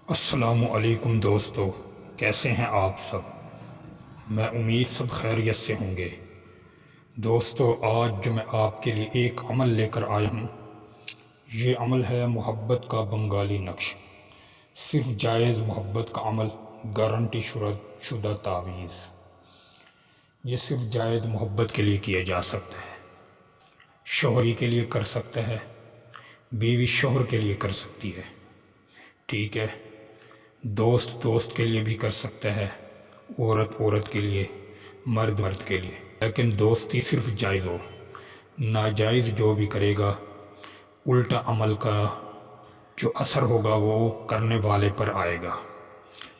السلام علیکم دوستو، کیسے ہیں آپ سب؟ میں امید سب خیریت سے ہوں گے۔ دوستو، آج جو میں آپ کے لیے ایک عمل لے کر آیا ہوں، یہ عمل ہے محبت کا بنگالی نقش۔ صرف جائز محبت کا عمل، گارنٹی شدہ تعویذ۔ یہ صرف جائز محبت کے لیے کیا جا سکتا ہے۔ شوہری کے لیے کر سکتا ہے، بیوی شوہر کے لیے کر سکتی ہے، ٹھیک ہے؟ دوست کے لیے بھی کر سکتا ہے، عورت کے لیے، مرد کے لیے، لیکن دوستی صرف جائز ہو۔ ناجائز جو بھی کرے گا، الٹا عمل کا جو اثر ہوگا وہ کرنے والے پر آئے گا،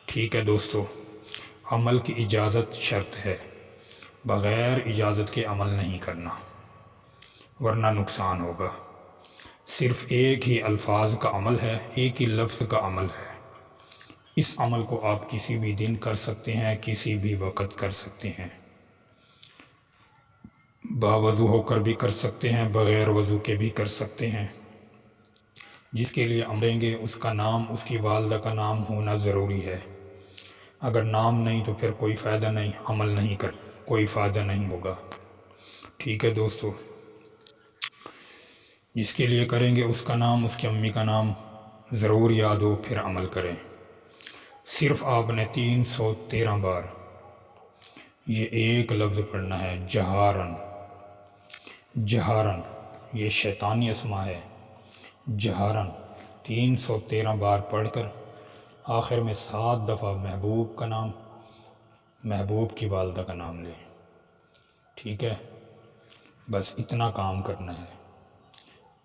ٹھیک ہے دوستو؟ عمل کی اجازت شرط ہے، بغیر اجازت کے عمل نہیں کرنا، ورنہ نقصان ہوگا۔ صرف ایک ہی الفاظ کا عمل ہے، ایک ہی لفظ کا عمل ہے۔ اس عمل کو آپ کسی بھی دن کر سکتے ہیں، کسی بھی وقت کر سکتے ہیں۔ باوضو ہو کر بھی کر سکتے ہیں، بغیر وضو کے بھی کر سکتے ہیں۔ جس کے لیے امریں گے اس کا نام، اس کی والدہ کا نام ہونا ضروری ہے۔ اگر نام نہیں تو پھر کوئی فائدہ نہیں، عمل نہیں کوئی فائدہ نہیں ہوگا، ٹھیک ہے دوستو؟ جس کے لیے کریں گے اس کا نام، اس کی امی کا نام ضرور یاد ہو، پھر عمل کریں۔ صرف آپ نے 313 بار یہ ایک لفظ پڑھنا ہے، جہارن۔ جہارن یہ شیطانی اسما ہے۔ جہارن 313 بار پڑھ کر آخر میں 7 دفعہ محبوب کا نام، محبوب کی والدہ کا نام لیں، ٹھیک ہے؟ بس اتنا کام کرنا ہے۔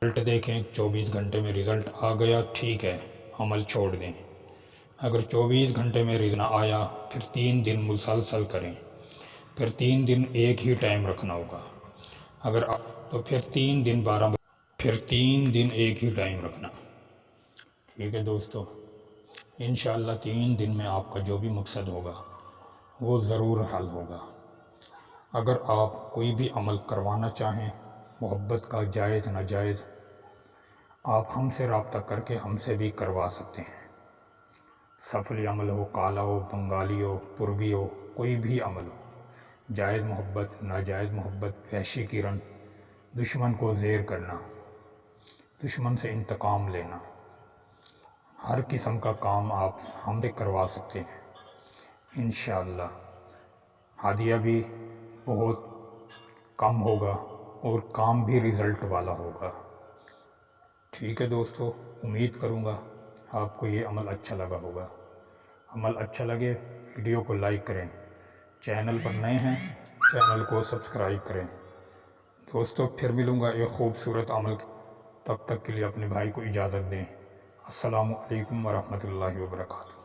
رزلٹ دیکھیں، 24 گھنٹے میں رزلٹ آ گیا، ٹھیک ہے، عمل چھوڑ دیں۔ اگر 24 گھنٹے میں رزلٹ نہ آیا، پھر 3 دن مسلسل کریں، پھر 3 دن ایک ہی ٹائم رکھنا ہوگا۔ اگر تو پھر 3 دن 12 بجے، پھر 3 دن ایک ہی ٹائم رکھنا، ٹھیک ہے دوستو؟ انشاءاللہ 3 دن میں آپ کا جو بھی مقصد ہوگا وہ ضرور حل ہوگا۔ اگر آپ کوئی بھی عمل کروانا چاہیں محبت کا، جائز ناجائز، آپ ہم سے رابطہ کر کے ہم سے بھی کروا سکتے ہیں۔ سفلی عمل ہو، کالا ہو، بنگالی ہو، پربی ہو، کوئی بھی عمل ہو، جائز محبت، ناجائز محبت، وحشی کرن، دشمن کو زیر کرنا، دشمن سے انتقام لینا، ہر قسم کا کام آپ ہم سے کروا سکتے ہیں انشاءاللہ۔ ہدیہ بھی بہت کم ہوگا اور کام بھی رزلٹ والا ہوگا، ٹھیک ہے دوستو؟ امید کروں گا آپ کو یہ عمل اچھا لگا ہوگا۔ عمل اچھا لگے ویڈیو کو لائک کریں، چینل پر نئے ہیں چینل کو سبسکرائب کریں۔ دوستو پھر ملوں گا ایک خوبصورت عمل، تب تک کے لیے اپنے بھائی کو اجازت دیں۔ السلام علیکم ورحمۃ اللہ وبرکاتہ۔